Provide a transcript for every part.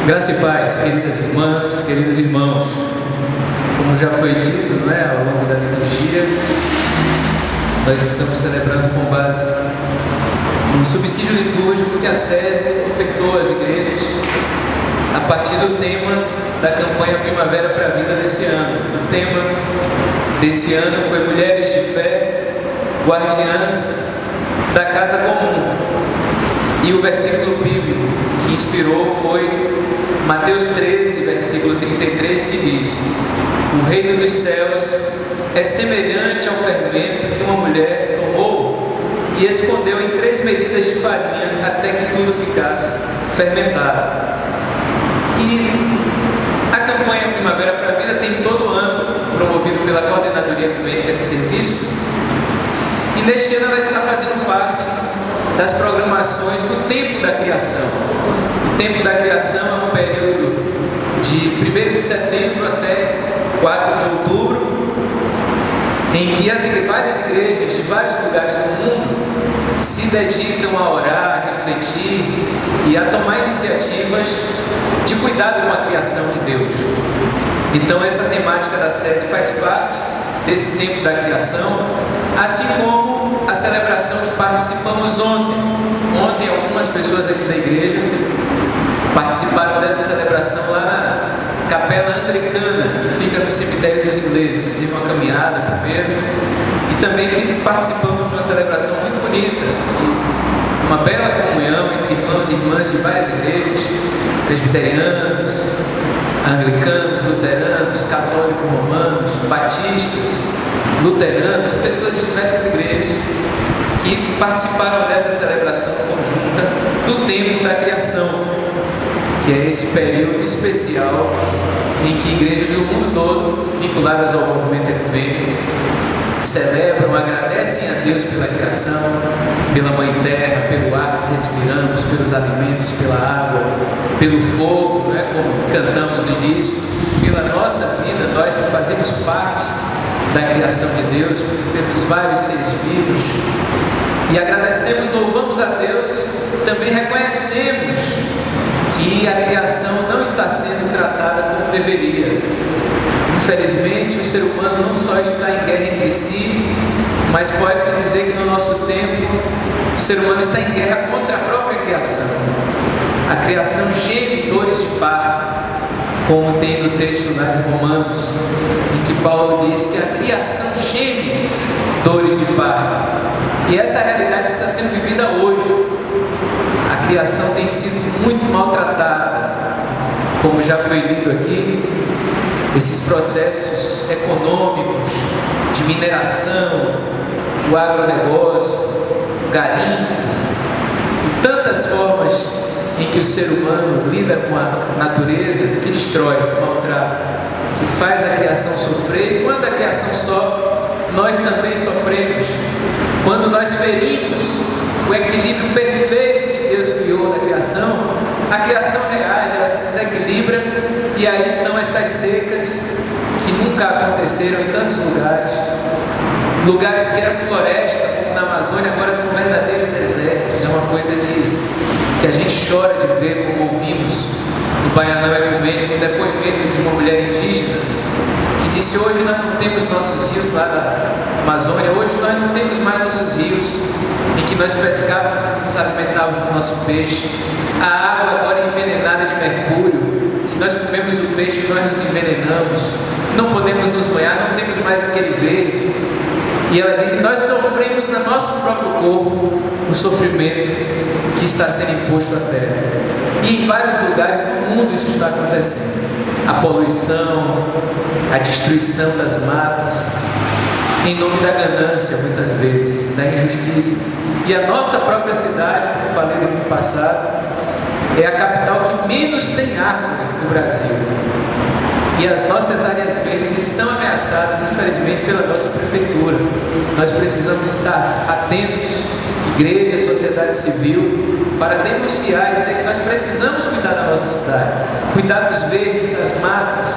Graça e paz, queridas irmãs, queridos irmãos. Como já foi dito, ao longo da liturgia, nós estamos celebrando com base num subsídio litúrgico que a SESI ofertou às igrejas a partir do tema da campanha Primavera para a Vida desse ano. O tema desse ano foi Mulheres de Fé, Guardiãs da Casa Comum. E o versículo bíblico que inspirou foi Mateus 13, versículo 33, que diz: o reino dos céus é semelhante ao fermento que uma mulher tomou e escondeu em 3 medidas de farinha até que tudo ficasse fermentado. E a campanha Primavera para a Vida tem todo ano, promovido pela Coordenadoria Ecumênica de Serviço, e neste ano ela está fazendo parte das programações do Tempo da Criação. O Tempo da Criação é um período de 1º de setembro até 4 de outubro, em que várias igrejas de vários lugares do mundo se dedicam a orar, a refletir e a tomar iniciativas de cuidado com a criação de Deus. Então essa temática da SESI faz parte desse Tempo da Criação, assim como a celebração que participamos ontem. Ontem algumas pessoas aqui da igreja participaram dessa celebração lá na Capela Anglicana, que fica no Cemitério dos Ingleses. Teve uma caminhada primeiro e também participamos de uma celebração muito bonita, de uma bela comunhão entre irmãos e irmãs de várias igrejas, presbiterianos, anglicanos, luteranos, católicos romanos, batistas, luteranos, pessoas de diversas igrejas que participaram dessa celebração conjunta do Tempo da Criação, que é esse período especial em que igrejas do mundo todo, vinculadas ao movimento ecumênico, celebram, agradecem a Deus pela criação, pela Mãe Terra, pelo ar que respiramos, pelos alimentos, pela água, pelo fogo, como cantamos no início, pela nossa vida, nós que fazemos parte da criação de Deus, pelos vários seres vivos, e agradecemos, louvamos a Deus, também reconhecemos que a criação não está sendo tratada como deveria. Infelizmente, o ser humano não só está em guerra entre si, mas pode-se dizer que no nosso tempo o ser humano está em guerra contra a própria criação. A criação geme dores de parto, como tem no texto lá em Romanos, em que Paulo diz que a criação geme dores de parto. E essa realidade está sendo vivida hoje. A criação tem sido muito maltratada, como já foi lido aqui. Esses processos econômicos de mineração, o agronegócio, o garimpo, e tantas formas em que o ser humano lida com a natureza, que destrói, que maltrata, que faz a criação sofrer. E quando a criação sofre, nós também sofremos. Quando nós ferimos o equilíbrio perfeito que Deus criou na criação, a criação reage, ela se desequilibra, e aí estão essas secas que nunca aconteceram em tantos lugares. Lugares que eram floresta, como na Amazônia, agora são verdadeiros desertos. É uma coisa que a gente chora de ver, como ouvimos no Baianão Ecumênico, um depoimento de uma mulher indígena que disse: hoje nós não temos nossos rios lá na Amazônia, hoje nós não temos mais nossos rios em que nós pescávamos e nos alimentávamos do nosso peixe. A água agora é envenenada de mercúrio. Se nós comemos o peixe, nós nos envenenamos. Não podemos nos banhar, não temos mais aquele verde. E ela disse: nós sofremos no nosso próprio corpo o sofrimento que está sendo imposto à terra. E em vários lugares do mundo isso está acontecendo. A poluição, a destruição das matas, em nome da ganância, muitas vezes, da injustiça. E a nossa própria cidade, como falei no ano passado, é a capital que menos tem árvore no Brasil. E as nossas áreas verdes estão ameaçadas, infelizmente, pela nossa prefeitura. Nós precisamos estar atentos, igreja, sociedade civil, para denunciar e dizer que nós precisamos cuidar da nossa cidade, cuidar dos verdes, das matas,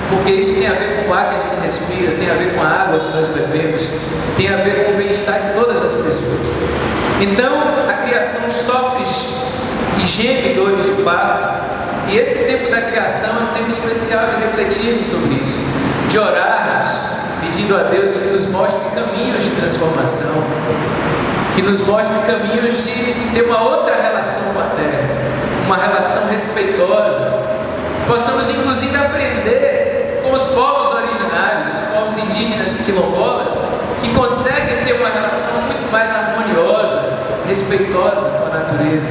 porque isso tem a ver com o ar que a gente respira, tem a ver com a água que nós bebemos, tem a ver com o bem-estar de todas as pessoas. Então, a criação sofre e geme dores de parto, E esse tempo da criação é um tempo especial de refletirmos sobre isso, de orarmos, pedindo a Deus que nos mostre caminhos de transformação, que nos mostre caminhos de ter uma outra relação com a terra, uma relação respeitosa, que possamos inclusive aprender com os povos originários, os povos indígenas e quilombolas, que conseguem ter uma relação muito mais harmoniosa, respeitosa com a natureza.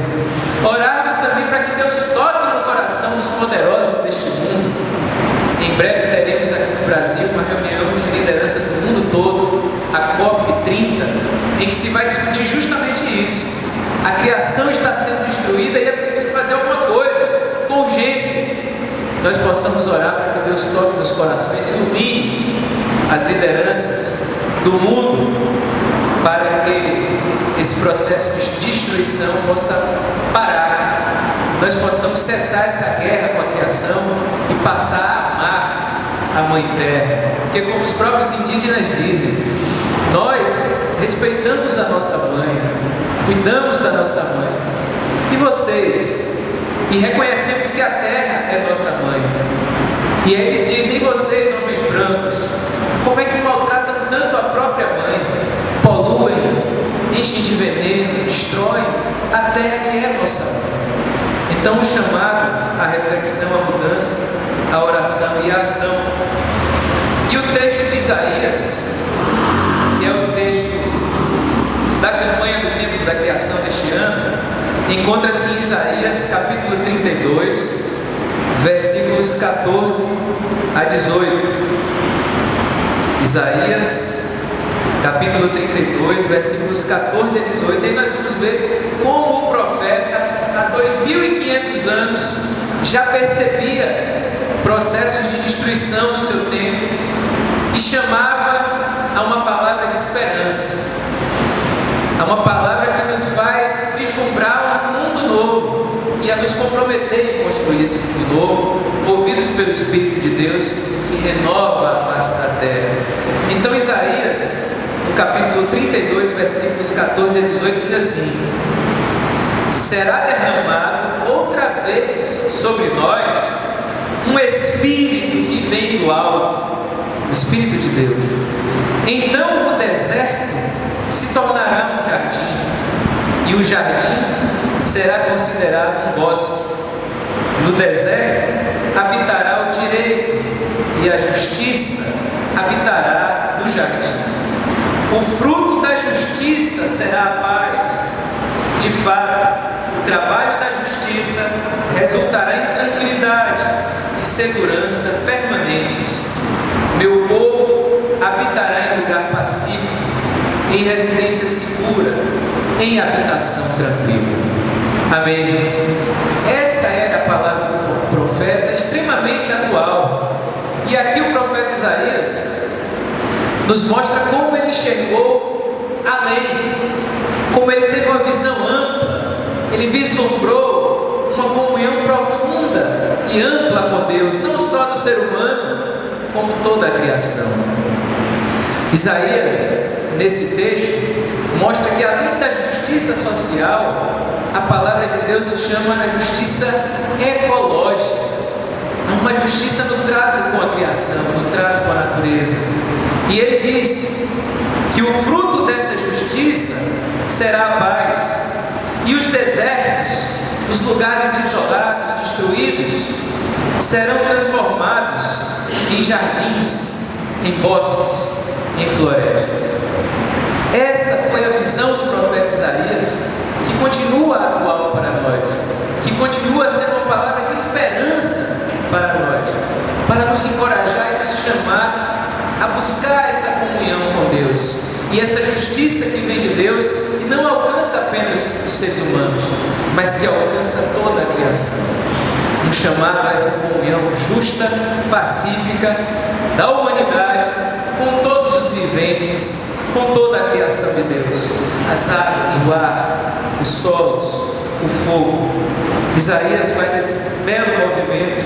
Orarmos também para que Deus toque no coração dos poderosos deste mundo. Em breve teremos aqui no Brasil uma reunião de liderança do mundo todo, a COP30, em que se vai discutir justamente isso. A criação está sendo destruída e é preciso fazer alguma coisa, com urgência. Nós possamos orar para que Deus toque nos corações e ilumine as lideranças do mundo, para que esse processo de destruição possa parar, nós possamos cessar essa guerra com a criação e passar a amar a Mãe Terra, porque como os próprios indígenas dizem, nós respeitamos a nossa mãe, cuidamos da nossa mãe, e vocês, e reconhecemos que a terra é nossa mãe, e aí eles dizem, e vocês, homens brancos, como é que maltratam tanto a própria mãe, poluem, enchem de veneno, destroem a terra que é nossa mãe. Então o chamado, a reflexão, a mudança, a oração e a ação. E o texto de Isaías, que é o texto da campanha do tempo da criação deste ano, encontra-se em Isaías capítulo 32, versículos 14 a 18. Isaías capítulo 32, versículos 14 a 18. Aí nós vamos ver como o profeta, há 2500 anos, já percebia processos de destruição no seu tempo e chamava a uma palavra de esperança, a uma palavra que nos faz vislumbrar um mundo novo e a nos comprometer em construir esse mundo novo, movidos pelo Espírito de Deus que renova a face da terra. Então Isaías, no capítulo 32, versículos 14 a 18, diz assim: será derramado outra vez sobre nós um Espírito que vem do alto, o Espírito de Deus. Então o deserto se tornará um jardim, e o jardim será considerado um bosque. No deserto habitará o direito, e a justiça habitará no jardim. O fruto da justiça será a paz. De fato, o trabalho da justiça resultará em tranquilidade e segurança permanentes. Meu povo habitará em lugar pacífico, em residência segura, em habitação tranquila. Amém. Essa era a palavra do profeta, extremamente atual. E aqui o profeta Isaías nos mostra como ele enxergou além, como ele teve uma visão ampla, ele vislumbrou uma comunhão profunda e ampla com Deus, não só do ser humano, como toda a criação. Isaías, nesse texto, mostra que além da justiça social, a palavra de Deus nos chama a justiça ecológica, uma justiça no trato com a criação, no trato com a natureza. E ele diz que o fruto dessa justiça será a paz, e os desertos, os lugares desolados, destruídos, serão transformados em jardins, em bosques, em florestas. Essa foi a visão do profeta Isaías, que continua atual para nós, que continua a ser uma palavra de esperança para nós, para nos encorajar e nos chamar a buscar essa comunhão com Deus e essa justiça que vem de Deus e não alcança apenas os seres humanos, mas que alcança toda a criação. Um chamado a essa comunhão justa, pacífica da humanidade com todos os viventes, com toda a criação de Deus, as águas, o ar, os solos, o fogo. Isaías faz esse belo movimento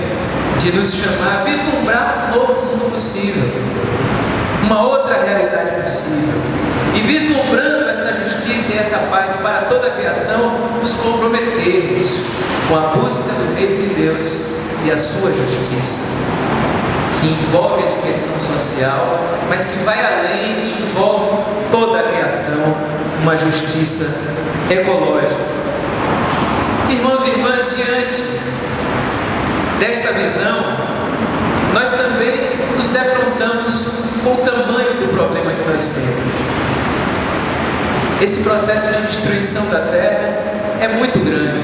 de nos chamar a vislumbrar um novo mundo possível, uma outra realidade possível, e vislumbrando essa justiça justiça e essa paz para toda a criação, nos comprometermos com a busca do reino de Deus e a sua justiça, que envolve a dimensão social, mas que vai além e envolve toda a criação, uma justiça ecológica. Irmãos e irmãs, diante desta visão, nós também nos defrontamos com o tamanho do problema que nós temos. Esse processo de destruição da terra é muito grande,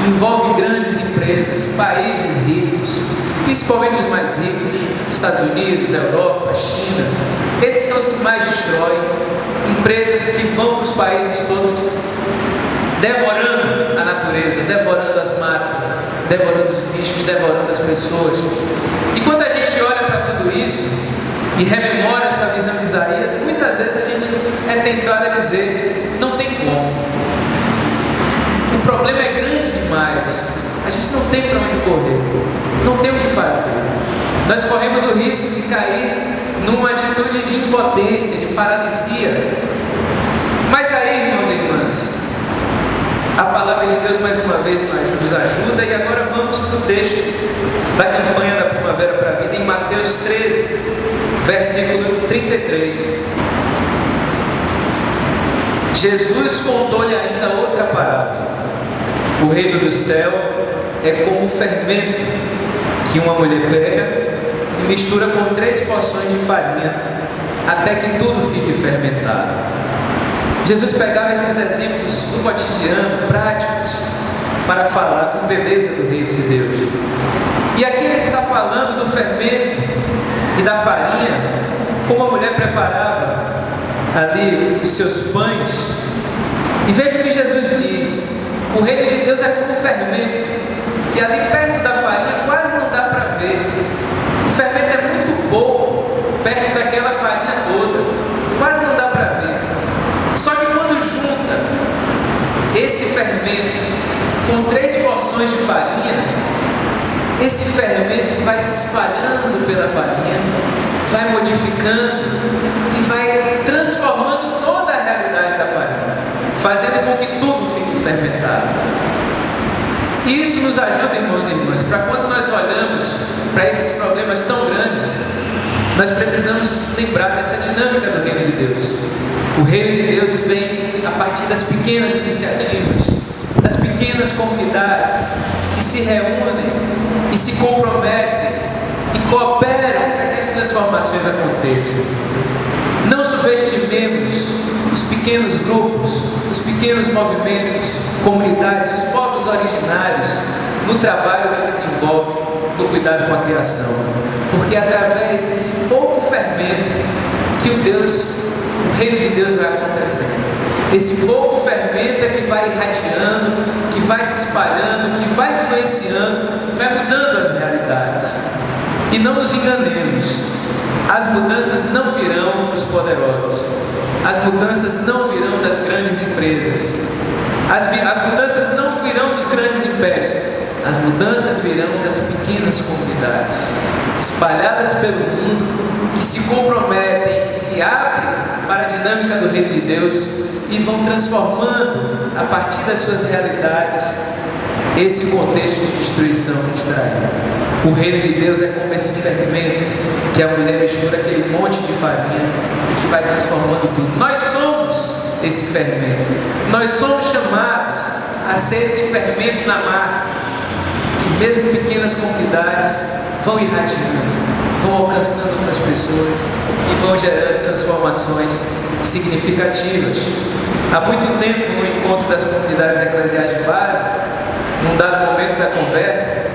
envolve grandes empresas, países ricos, principalmente os mais ricos, Estados Unidos, Europa, China. Esses são os que mais destroem, empresas que vão para os países todos devorando a natureza, devorando as matas, devorando os bichos, devorando as pessoas. E quando a gente olha para tudo isso e rememora essa visão de Isaías, muitas vezes a gente é tentado a dizer: não tem como. O problema é grande demais. A gente não tem para onde correr, não tem o que fazer. Nós corremos o risco de cair numa atitude de impotência, de paralisia. Mas aí, irmãos e irmãs, a palavra de Deus mais uma vez nos ajuda, e agora vamos para o texto da campanha da Primavera para a Vida, em Mateus 13, versículo 33. Jesus contou-lhe ainda outra parábola. O reino do céu é como o fermento que uma mulher pega e mistura com 3 porções de farinha, até que tudo fique fermentado. Jesus pegava esses exemplos do cotidiano, práticos, para falar com beleza do reino de Deus. E aqui ele está falando do fermento e da farinha, como a mulher preparava ali os seus pães. E veja o que Jesus diz: o reino de Deus é como fermento, que ali perto da farinha quase não dá para ver. O fermento é muito pouco, perto daquela farinha toda, quase não dá para ver. Só que quando junta esse fermento com 3 porções de farinha, esse fermento vai se espalhando pela farinha, vai modificando e vai transformando toda a realidade da farinha, fazendo com que tudo fique fermentado. E isso nos ajuda, irmãos e irmãs, para quando nós olhamos para esses problemas tão grandes, nós precisamos lembrar dessa dinâmica do reino de Deus. O reino de Deus vem a partir das pequenas iniciativas, das pequenas comunidades que se reúnem e se comprometem e cooperam para que as transformações aconteçam. Não subestimemos os pequenos grupos, os pequenos movimentos, comunidades, os povos originários no trabalho que desenvolve no cuidado com a criação, porque é através desse pouco fermento que o reino de Deus vai acontecendo. Esse pouco fermento é que vai irradiando, que vai se espalhando, que vai influenciando, vai mudando as realidades. E não nos enganemos, as mudanças não virão dos poderosos, as mudanças não virão das grandes empresas, as mudanças não virão dos grandes impérios, as mudanças virão das pequenas comunidades, espalhadas pelo mundo, que se comprometem e se abrem para a dinâmica do reino de Deus e vão transformando, a partir das suas realidades, esse contexto de destruição que está aí. O reino de Deus é como esse fermento que a mulher mistura aquele monte de farinha e que vai transformando tudo. Nós somos esse fermento. Nós somos chamados a ser esse fermento na massa, que mesmo pequenas comunidades vão irradiando, vão alcançando outras pessoas e vão gerando transformações significativas. Há muito tempo, no encontro das comunidades eclesiais de base, num dado momento da conversa,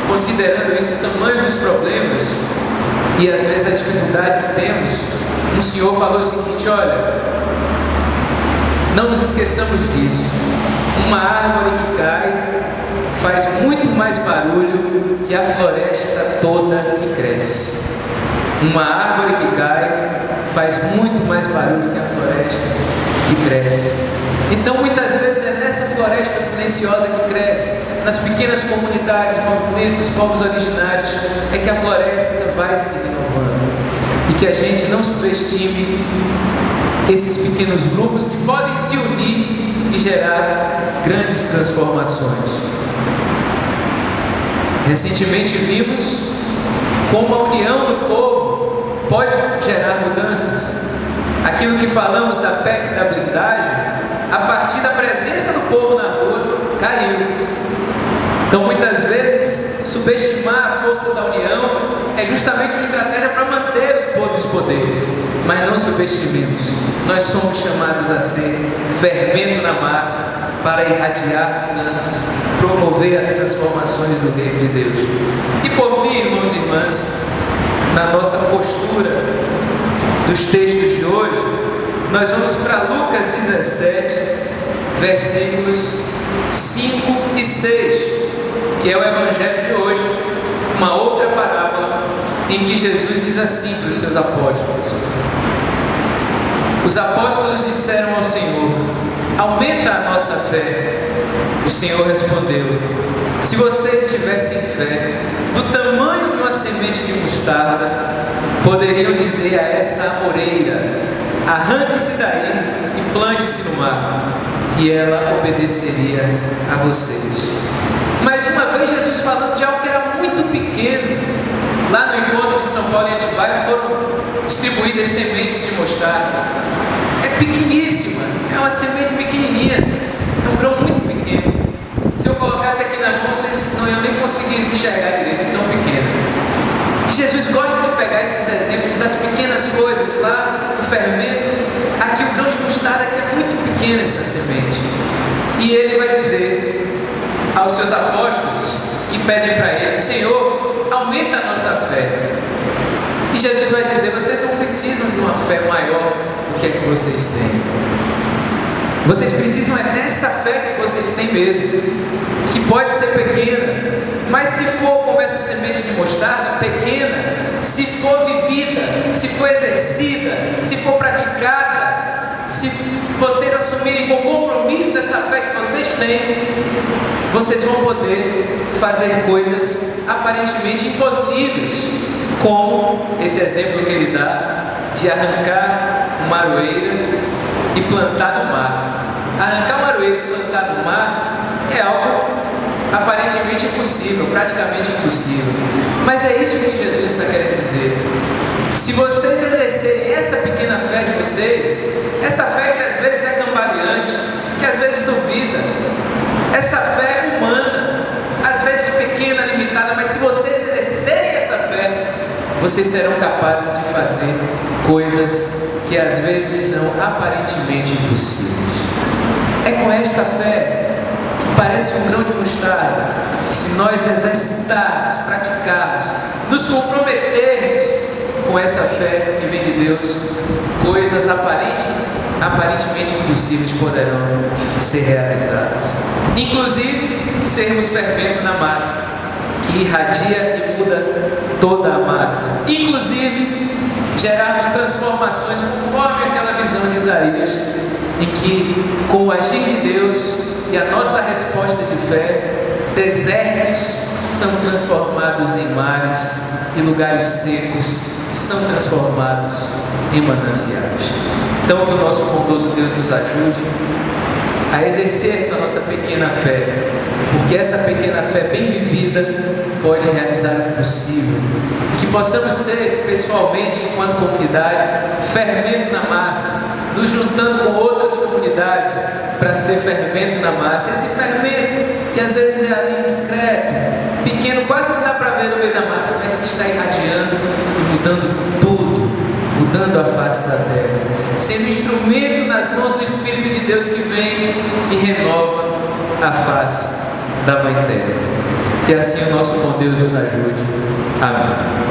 considerando isso, o tamanho dos problemas e às vezes a dificuldade que temos, um senhor falou o seguinte: olha, não nos esqueçamos disso, uma árvore que cai faz muito mais barulho que a floresta toda que cresce. Uma árvore que cai faz muito mais barulho que a floresta que cresce. Então muitas vezes é nessa floresta silenciosa que cresce, nas pequenas comunidades, movimentos, povos originários, é que a floresta vai se renovando. e que a gente não subestime esses pequenos grupos que podem se unir e gerar grandes transformações. Recentemente vimos como a união do povo pode gerar mudanças. Aquilo que falamos da PEC da blindagem, a partir da presença do povo na rua, caiu. Então, muitas vezes, subestimar a força da união é justamente uma estratégia para manter os poderes. Mas não subestimemos. Nós somos chamados a ser fermento na massa para irradiar mudanças, promover as transformações do reino de Deus. E por fim, irmãos e irmãs, na nossa postura dos textos de hoje, nós vamos para Lucas 17, versículos 5 e 6, que é o evangelho de hoje, uma outra parábola em que Jesus diz assim para os seus apóstolos: os apóstolos disseram ao Senhor: aumenta a nossa fé. O Senhor respondeu: se vocês tivessem fé do tamanho de uma semente de mostarda, poderiam dizer a esta amoreira: arranque-se daí e plante-se no mar, e ela obedeceria a vocês. Mais uma vez, Jesus falando de algo que era muito pequeno. Lá no encontro de São Paulo e Atibaia foram distribuídas sementes de mostarda. É pequeníssima, é uma semente pequenininha, é um grão muito pequeno. Se eu colocasse aqui na mão, vocês não iam nem conseguir enxergar direito, tão pequeno. E Jesus gosta de pegar esses exemplos das pequenas coisas, lá no fermento, aqui o grão de mostarda, que é muito pequena essa semente. E ele vai dizer aos seus apóstolos que pedem para ele: Senhor, aumenta a nossa fé. E Jesus vai dizer: vocês não precisam de uma fé maior do que a que vocês têm. Vocês precisam é dessa fé que vocês têm mesmo, que pode ser pequena, mas se for como essa semente de mostarda, pequena, se for vivida, se for exercida, se for praticada, se vocês assumirem com compromisso essa fé que vocês têm, vocês vão poder fazer coisas aparentemente impossíveis, como esse exemplo que ele dá de arrancar uma aroeira e plantar no mar. Arrancar uma aroeira e plantar no mar é algo aparentemente impossível, praticamente impossível. Mas é isso que Jesus está querendo dizer. Se vocês exercerem essa pequena fé de vocês, essa fé que às vezes é cambaleante, que às vezes duvida, essa fé humana, às vezes pequena, limitada, mas se vocês exercerem essa fé, vocês serão capazes de fazer coisas que às vezes são aparentemente impossíveis. É com esta fé, que parece um grão de mostarda, que se nós exercitarmos, praticarmos, nos comprometermos com essa fé que vem de Deus, coisas aparentemente impossíveis poderão ser realizadas. Inclusive, sermos fermento na massa, que irradia e muda toda a massa. Inclusive, gerarmos transformações conforme aquela visão de Isaías, em que, com o agir de Deus e a nossa resposta de fé, desertos são transformados em mares e lugares secos são transformados em mananciais. Então, que o nosso bondoso Deus nos ajude a exercer essa nossa pequena fé, porque essa pequena fé bem vivida pode realizar o impossível, e que possamos ser pessoalmente, enquanto comunidade, fermento na massa, nos juntando com outras comunidades para ser fermento na massa. Esse fermento que às vezes é ali discreto, pequeno, quase não dá para ver no meio da massa, mas que está irradiando e mudando tudo, mudando a face da terra, sendo instrumento nas mãos do Espírito de Deus que vem e renova a face da Mãe Terra. Que assim o nosso bom Deus nos ajude. Amém.